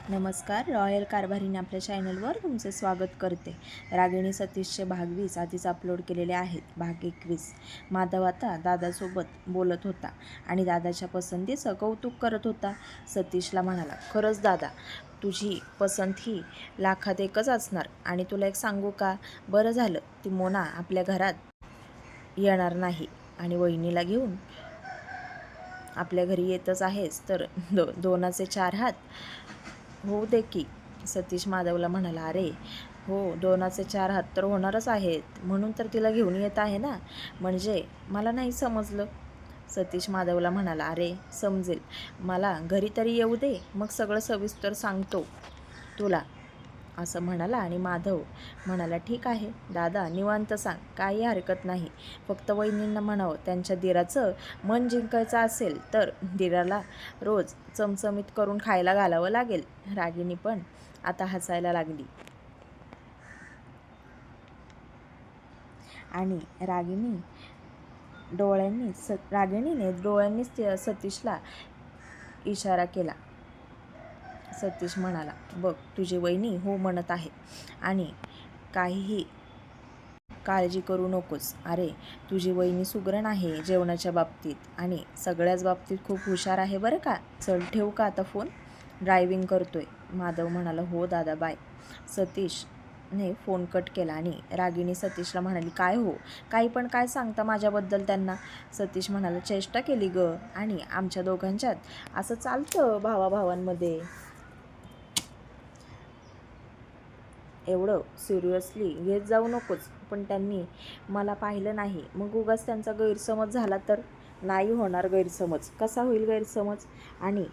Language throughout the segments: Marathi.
नमस्कार. रॉयल कारभारीने आपल्या चॅनलवर तुमचे स्वागत करते. रागिणी सतीशचे भाग 20 आधीच अपलोड केलेले आहेत. भाग 21. माधव आता दादासोबत बोलत होता आणि दादाच्या पसंतीचं कौतुक करत होता. सतीशला म्हणाला, खरंच दादा, तुझी पसंत ही लाखात एकच असणार. आणि तुला एक सांगू का, बरं झालं ती मोना आपल्या घरात येणार नाही आणि वहिनीला घेऊन आपल्या घरी येतच आहेस तर दोनाचे चार हात होऊ दे की. सतीश माधवला म्हणाला, अरे हो, दोनाचे चार हात तर होणारच आहेत, म्हणून तर तिला घेऊन येत आहे ना. म्हणजे मला नाही समजलं. सतीश माधवला म्हणाला, अरे समजेल, मला घरी तरी येऊ दे, मग सगळं सविस्तर सांगतो तुला, असं म्हणाला. आणि माधव म्हणाला, ठीक आहे दादा, निवांत सांग, काही हरकत नाही. फक्त वहिनींना म्हणावं, त्यांच्या दिराचं मन जिंकायचं असेल तर दिराला रोज चमचमीत करून खायला घालावं लागेल. रागिणी पण आता हसायला लागली आणि रागिणीने डोळ्यांनीच सतीशला इशारा केला. सतीश म्हणाला, बघ तुझी वहिनी हो म्हणत आहे आणि काहीही काळजी करू नकोस. अरे तुझी वहिनी सुगरण आहे जेवणाच्या बाबतीत आणि सगळ्याच बाबतीत खूप हुशार आहे बरं का. चल ठेवू का आता फोन, ड्रायव्हिंग करतोय. माधव म्हणाला, हो दादा, बाय. सतीशने फोन कट केला आणि रागिणी सतीशला म्हणाली, काय हो, काही पण काय सांगता माझ्याबद्दल त्यांना. सतीश म्हणाला, चेष्टा केली ग, आणि आमच्या दोघांच्यात असं चालतं भावाभावांमध्ये, एवढं सिरियसली घेत जाऊ नकोच. पण त्यांनी मला पाहिलं नाही, मग उगाच त्यांचा गैरसमज झाला तर. नाही होणार गैरसमज. कसा होईल गैरसमज? आणि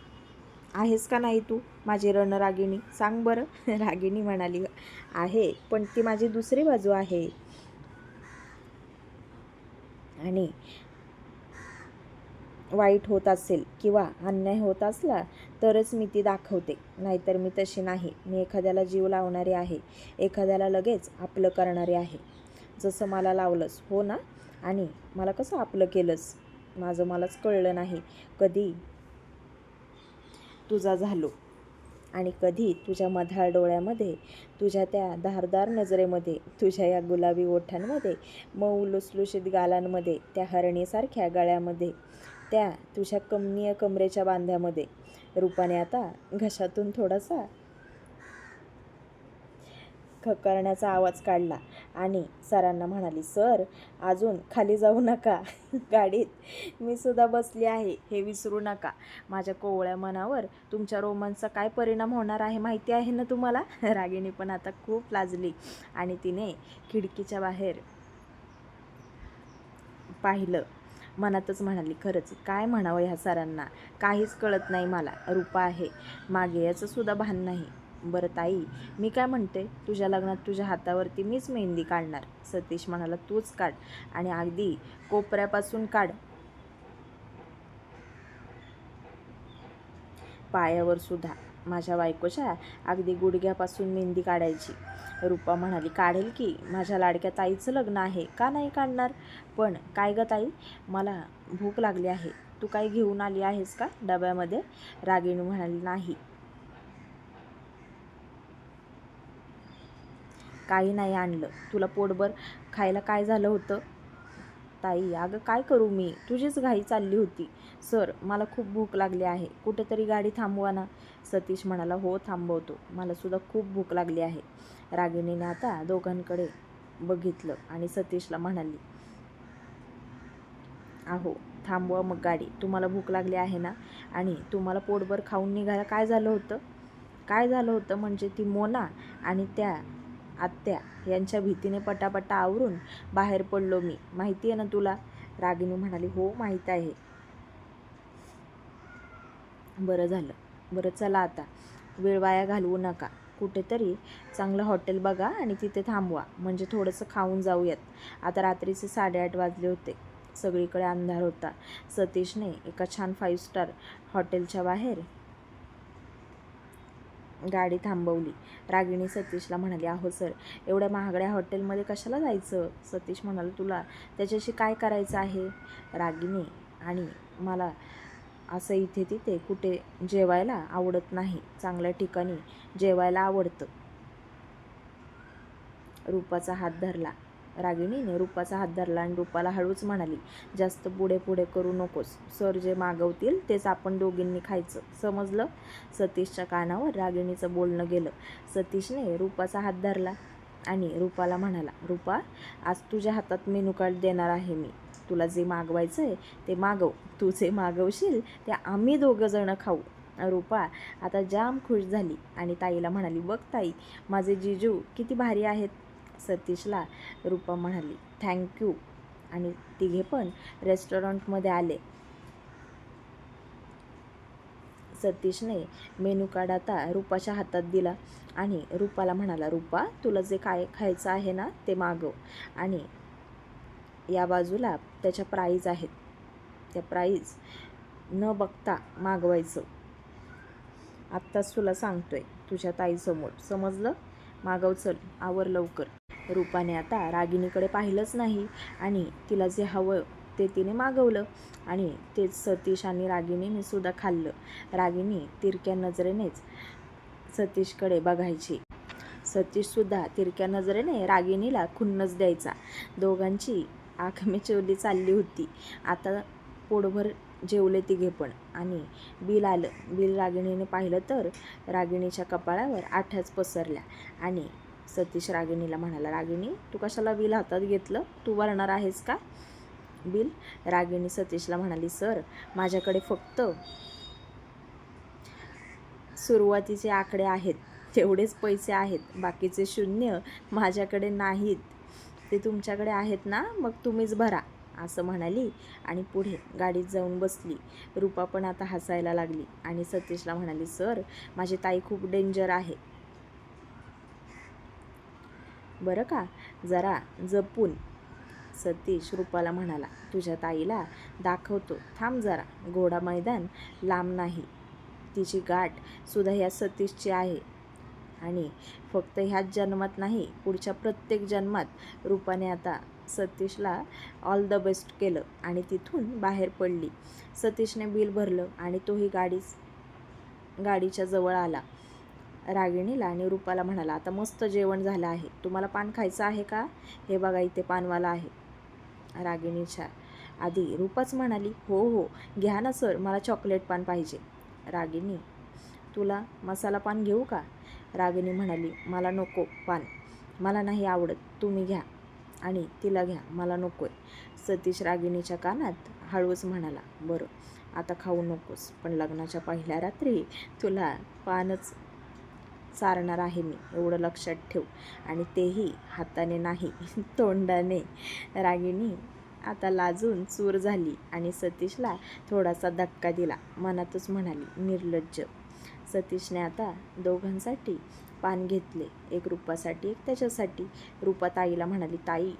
आहेस का नाही तू माझी रणरागिणी, सांग बरं. रागिणी म्हणाली, आहे, पण ती माझी दुसरी बाजू आहे आणि वाईट होत असेल किंवा अन्याय होत असला तरच मी ती दाखवते, नाहीतर मी तशी नाही. मी एखाद्याला जीव लावणारी आहे, एखाद्याला लगेच आपलं करणारी आहे. जसं मला लावलंस, हो ना. आणि मला कसं आपलं केलंस, माझं मलाच कळलं नाही. कधी तुझा झालो आणि कधी तुझ्या मधाळ डोळ्यामध्ये, तुझ्या त्या धारदार नजरेमध्ये, तुझ्या या गुलाबी ओठांमध्ये, मऊ लुसलुशीत गालांमध्ये, त्या हरणीसारख्या गळ्यामध्ये, त्या तुझ्या कमनीय कमरेच्या बांध्यामध्ये. रूपाने आता घशातून थोडासा खकरण्याचा आवाज काढला आणि सरांना म्हणाली, सर अजून खाली जाऊ नका, गाडीत मी सुद्धा बसली आहे हे विसरू नका. माझ्या कोवळ्या मनावर तुमच्या रोमांसचा काय परिणाम होणार आहे माहिती आहे ना तुम्हाला. रागिणी पण आता खूप लाजली आणि तिने खिडकीच्या बाहेर पाहिलं. मनातच म्हणाली, खरंच काय म्हणावं ह्या सरांना, काहीच कळत नाही मला. रूपा आहे मागे याचं सुद्धा भान नाही. बरं ताई, मी काय म्हणते, तुझ्या लग्नात तुझ्या हातावरती मीच मेहंदी काढणार. सतीश म्हणाला, तूच काढ आणि अगदी कोपऱ्यापासून काढ, पायावर सुद्धा. माझ्या बायकोच्या अगदी गुडघ्यापासून मेहंदी काढायची. रूपा म्हणाली, काढेल की, माझ्या लाडक्या ताईचं लग्न आहे, का नाही काढणार. पण काय ग ताई, मला भूक लागली आहे, तू काही घेऊन आली आहेस का डब्यामध्ये. रागिणी म्हणाली, नाही, काही नाही आणलं. तुला पोटभर खायला काय झालं होतं. ताई, अगं काय करू मी, तुझीच घाई चालली होती. सर मला खूप भूक लागली आहे, कुठेतरी गाडी थांबवा ना. सतीश म्हणाला, हो थांबवतो, मला सुद्धा खूप भूक लागली आहे. रागिणीने आता दोघांकडे बघितलं आणि सतीशला म्हणाली, अहो थांबवा मग गाडी, तुम्हाला भूक लागली आहे ना. आणि तुम्हाला पोटभर खाऊन निघायला काय झालं होतं. काय झालं होतं म्हणजे ती मोना आणि त्या आत्या यांच्या भीतीने पटापटा आवरून बाहेर पडलो मी, माहिती आहे ना तुला. रागिणी म्हणाली, हो माहीत आहे. बरं झालं. बरं चला आता, वेळ वाया घालवू नका. कुठेतरी चांगलं हॉटेल बघा आणि तिथे थांबवा, म्हणजे थोडंसं खाऊन जाऊयात. आता रात्रीचे 8:30 वाजले होते. सगळीकडे अंधार होता. सतीशने एका छान 5 स्टार हॉटेलच्या बाहेर गाडी थांबवली. रागिणी सतीशला म्हणाली, अहो सर, एवढ्या महागड्या हॉटेलमध्ये कशाला जायचं. सतीश म्हणाला, तुला त्याच्याशी काय करायचं आहे. रागिणी, आणि मला असं इथे तिथे कुठे जेवायला आवडत नाही, चांगल्या ठिकाणी जेवायला आवडतं. रूपाचा हात धरला. रागिणीने रूपाचा हात धरला आणि रूपाला हळूच म्हणाली, जास्त पुढे पुढे करू नकोस. सर जे मागवतील तेच आपण दोघींनी खायचं, समजलं? सतीशच्या कानावर रागिणीचं बोलणं गेलं. सतीशने रूपाचा हात धरला आणि रूपाला म्हणाला, रूपा, आज तुझ्या हातात मेनू कार्ड देणार आहे मी. तुला जे मागवायचं आहे ते मागव. तू जे मागवशील ते आम्ही दोघं जण खाऊ. रूपा आता जाम खुश झाली आणि ताईला म्हणाली, बघ ताई, माझे जिजू किती भारी आहेत. सतीशला रूपा म्हणाली, थँक्यू. आणि तिघे पण रेस्टॉरंटमध्ये आले. सतीशने मेनू कार्ड आता रूपाच्या हातात दिला आणि रूपाला म्हणाला, रूपा, तुला जे खायचं आहे ना ते मागव. आणि या बाजूला त्याच्या प्राईज आहेत, त्या प्राईज न बघता मागवायचं. आत्ताच तुला सांगतोय तुझ्या ताईसमोर, समजलं? मागव, चल, आवर लवकर. रूपाने आता रागिणीकडे पाहिलंच नाही आणि तिला जे हवं ते तिने मागवलं आणि तेच सतीश आणि रागिणीने सुद्धा खाल्लं. रागिणी तिरक्या नजरेनेच सतीशकडे बघायची. सतीशसुद्धा तिरक्या नजरेने रागिणीला खुन्नस द्यायचा. दोघांची आखमेचवली चालली होती. आता पोटभर जेवले तिघे पण आणि बिल आलं. बिल रागिणीने पाहिलं तर रागिणीच्या कपाळावर आठ्याच पसरल्या आणि सतीश रागिणीला म्हणाला, रागिणी, तू कशाला बिल हातात घेतलं? तू भरणार आहेस का बिल? रागिणी सतीशला म्हणाली, सर, माझ्याकडे फक्त सुरुवातीचे आकडे आहेत, तेवढेच पैसे आहेत, बाकीचे शून्य माझ्याकडे नाहीत. ते तुमच्याकडे आहेत ना, मग तुम्हीच भरा, असं म्हणाली आणि पुढे गाडीत जाऊन बसली. रूपा पण आता हसायला लागली आणि सतीशला म्हणाली, सर, माझी ताई खूप डेंजर आहे बरं का, जरा जपून. सतीश रूपाला म्हणाला, तुझ्या ताईला दाखवतो, थांब जरा. घोडा मैदान लांब नाही. तिची गाठ सुद्धा ह्या सतीशची आहे आणि फक्त ह्याच जन्मात नाही, पुढच्या प्रत्येक जन्मात. रूपाने आता सतीशला ऑल द बेस्ट केलं आणि तिथून बाहेर पडली. सतीशने बिल भरलं आणि तोही गाडीच्या जवळ आला. रागिणीला आणि रूपाला म्हणाला, आता मस्त जेवण झालं आहे, तुम्हाला पान खायचं आहे का? हे बघा, इथे पानवाला आहे. रागिणीच्या आधी रूपाच म्हणाली, हो हो, घ्या ना सर, मला चॉकलेट पान पाहिजे. रागिणी, तुला मसाला पान घेऊ का? रागिणी म्हणाली, मला नको पान, मला नाही आवडत, तुम्ही घ्या. आणि तिला घ्या, मला नकोय. सतीश रागिणीच्या कानात हळूच म्हणाला, बरं, आता खाऊ नकोस, पण लग्नाच्या पहिल्या रात्री तुला पानच चारणार आहे मी, एवढं लक्षात ठेव, आणि तेही हाताने नाही, तोंडाने. रागिणी आता लाजून चूर झाली आणि सतीशला थोडासा धक्का दिला. मनातच म्हणाली, निर्लज्ज. सतीशने आता दोघांसाठी पान घेतले, एक रूपासाठी, एक त्याच्यासाठी. रूपा ताईला म्हणाली, ताई,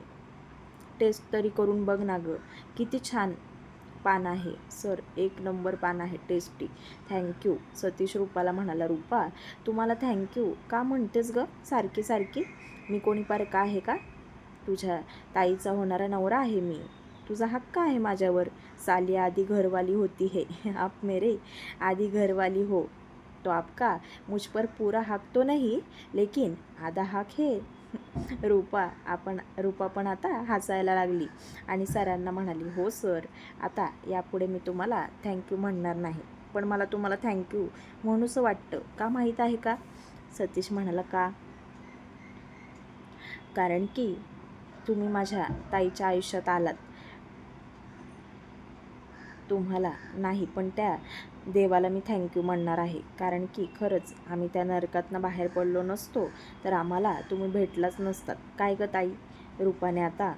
टेस्ट तरी करून बघ ना गं, किती छान पान आहे. सर, एक नंबर पान आहे, टेस्टी, थँक्यू. सतीश रूपाला म्हणाला, रूपा, तुम्हाला थँक्यू का म्हणतेस गं सारखी सारखी? मी कोणी पारका आहे का? तुझ्या ताईचा होणारा नवरा आहे मी, तुझा हक्क आहे माझ्यावर. साली आधी घरवाली होती है, आप मेरे आधी घरवाली हो, तो आपका मुझ पर पूरा हक तो नहीं, लेकिन आधा हक है. रूपा पण आता हसायला लागली आणि सरांना म्हणाली, हो सर, आता यापुढे मी तुम्हाला थँक्यू म्हणणार नाही, पण मला तुम्हाला थँक्यू म्हणूसं वाटतं, का माहीत आहे का? सतीश म्हणाला, का? कारण की तुम्ही माझ्या ताईच्या आयुष्यात आलात. तुम्हाला नाही, पण त्या देवाला मी थँक्यू म्हणणार आहे, कारण की खरंच आम्ही त्या नरकातनं बाहेर पडलो नसतो तर आम्हाला तुम्ही भेटलाच नसतात. काय गं ताई? रूपाने आता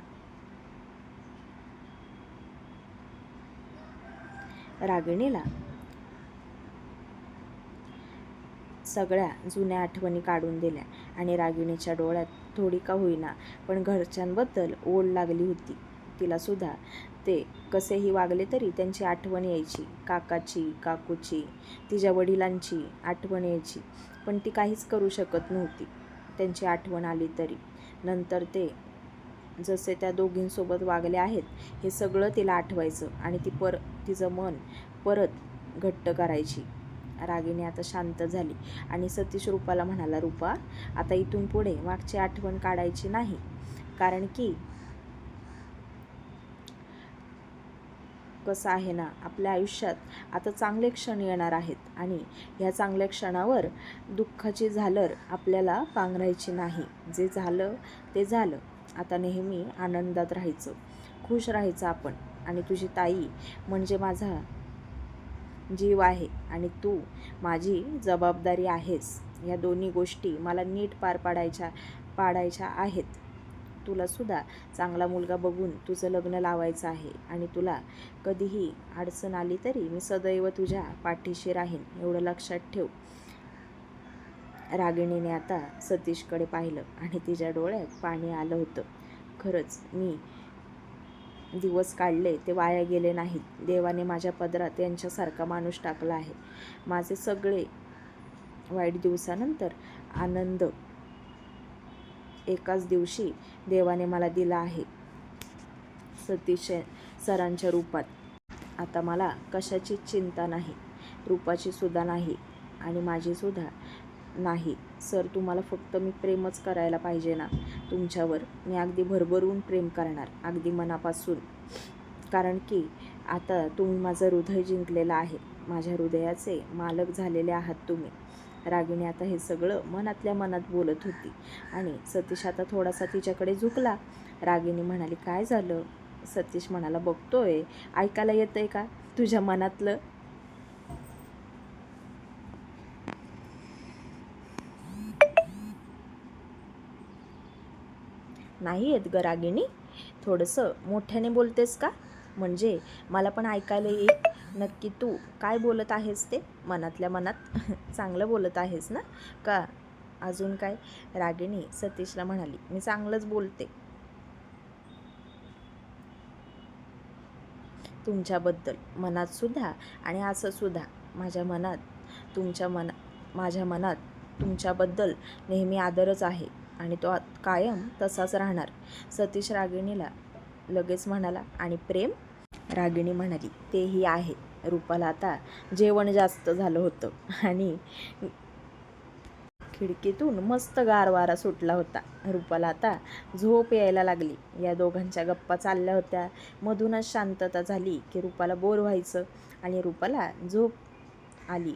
रागिणीला सगळ्या जुन्या आठवणी काढून दिल्या आणि रागिणीच्या डोळ्यात थोडी का होईना पण घरच्यांबद्दल ओढ लागली होती. तिला सुद्धा ते कसेही वागले तरी त्यांची आठवण यायची, काकाची, काकूची, तिच्या वडिलांची आठवण यायची, पण ती काहीच करू शकत नव्हती त्यांची आठवण आली तरी. नंतर ते जसे त्या दोघींसोबत वागले आहेत हे सगळं तिला आठवायचं आणि तिचं मन परत घट्ट करायची. रागिणी आता शांत झाली आणि सतीश रूपाला म्हणाला, रूपा, आता इथून पुढे मागची आठवण काढायची नाही, कारण की कसं आहे ना, आपल्या आयुष्यात आता चांगले क्षण येणार आहेत आणि ह्या चांगल्या क्षणावर दुःखाची झालर आपल्याला पांघरायची नाही. जे झालं ते झालं. आता नेहमी आनंदात राहायचं, खुश राहायचं आपण. आणि तुझी ताई म्हणजे माझा जीव आहे आणि तू माझी जबाबदारी आहेस. या दोन्ही गोष्टी मला नीट पाडायच्या आहेत. तुला सुद्धा चांगला मुलगा बघून तुझं लग्न लावायचं आहे आणि तुला कधीही अडचण आली तरी मी सदैव तुझ्या पाठीशी राहीन, एवढं लक्षात ठेव. रागिणीने आता सतीशकडे पाहिलं आणि तिच्या डोळ्यात पाणी आलं होतं. खरंच मी दिवस काढले ते वाया गेले नाहीत. देवाने माझ्या पदरात यांच्यासारखा माणूस टाकला आहे. माझे सगळे वाईट दिवसानंतर आनंद एकाच दिवशी देवाने मला दिला आहे, सतीश सरांच्या रूपात. आता मला कशाची चिंता नाही, रूपाची सुद्धा नाही आणि माझी सुद्धा नाही. सर, तुम्हाला फक्त मी प्रेमच करायला पाहिजे ना तुमच्यावर. मी अगदी भरभरून प्रेम करणार, अगदी मनापासून. कारण की आता तुम्ही माझं हृदय जिंकलेलं आहे. माझ्या हृदयाचे मालक झालेले आहात तुम्ही. रागिणी आता हे सगळं मनातल्या मनात बोलत होती आणि सतीश आता थोडासा तिच्याकडे झुकला. रागिणी म्हणाली, काय झालं? सतीश म्हणाला, बघतोय, ऐकायला येतंय का तुझ्या मनातलं? नाही येत ग रागिणी, थोडंसं मोठ्याने बोलतेस का? म्हणजे मला पण ऐकायला येईल. नक्की तू काय बोलत आहेस ते? मनातल्या मनात चांगलं बोलत आहेस ना? का अजून काय? रागिणी सतीशला म्हणाली, मी चांगलंच बोलते तुमच्याबद्दल, मनात सुद्धा आणि असं सुद्धा. माझ्या मनात तुमच्याबद्दल नेहमी आदरच आहे आणि तो कायम तसाच राहणार. सतीश रागिणीला लगेच म्हणाला, आणि प्रेम? रागिणी म्हणाली, तेही आहे. रूपाला आता जेवण जास्त झालं होतं आणि खिडकीतून मस्त गार वारा सुटला होता. रूपाला आता झोप यायला लागली. या दोघांच्या गप्पा चालल्या होत्या. मधूनच शांतता झाली की रूपाला बोर व्हायचं आणि रूपाला झोप आली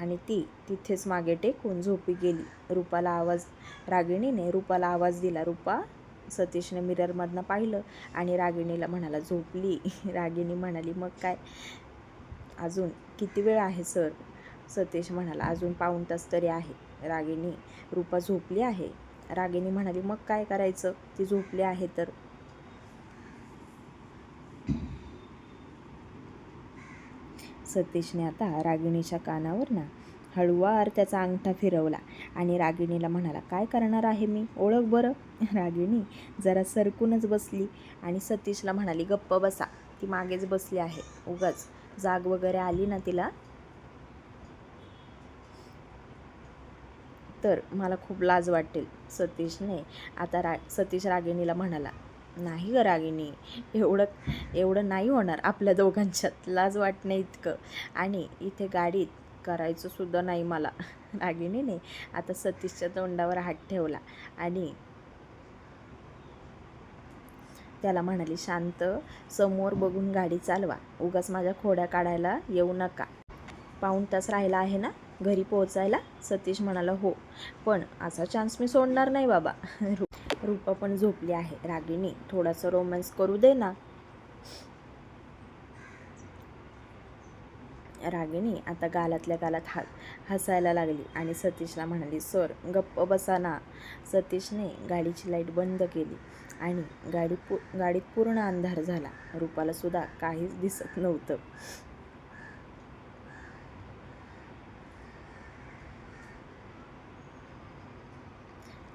आणि ती तिथेच मागे टेकून झोपी गेली. रागिणीने रूपाला आवाज दिला, रूपा. सतीशने मिररमधनं पाहिलं आणि रागिणीला म्हणाला, झोपली? रागिणी म्हणाली, मग काय, अजून किती वेळ आहे सर? सतीश म्हणाला, अजून पाऊण तास तरी आहे. रागिणी, रूपा झोपली आहे? रागिणी म्हणाली, मग काय करायचं, ती झोपली आहे तर. सतीशने आता रागिणीच्या कानावर ना हळुवार त्याचा अंगठा फिरवला आणि रागिणीला म्हणाला, काय करणार आहे मी, ओळख बरं. रागिणी जरा सरकूनच बसली आणि सतीशला म्हणाली, गप्प बसा. ती मागेच बसली आहे, उगाच जाग वगैरे आली ना तिला तर मला खूप लाज वाटेल. सतीश रागिणीला म्हणाला, नाही ग रागिणी, एवढं नाही होणार आपल्या दोघांच्यात, लाज वाटणे इतकं. आणि इथे गाडीत करायचं सुद्धा नाही मला. रागिणीने आता सतीशच्या तोंडावर हात ठेवला आणि त्याला म्हणाली, शांत, समोर बघून गाडी चालवा, उगाच माझ्या खोड्या काढायला येऊ नका. पाऊण तास राहिला आहे ना घरी पोहोचायला? सतीश म्हणाला, हो, पण असा चान्स मी सोडणार नाही बाबा. रूपा पण झोपली आहे. रागिणी, थोडासा रोमॅन्स करू दे ना. रागिणी आता गालातल्या गालात हसायला लागली आणि सतीशला म्हणाली, सर गप्प बसा ना. सतीशने गाडीची लाईट बंद केली आणि गाडीत पूर्ण अंधार झाला. रूपाला सुद्धा काहीच दिसत नव्हतं.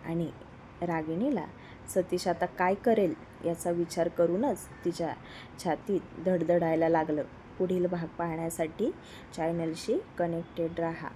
आणि रागिणीला सतीश आता काय करेल याचा विचार करूनच तिच्या छातीत धडधडायला लागलं. पुढील भाग पाहण्यासाठी चॅनलशी कनेक्टेड राहा.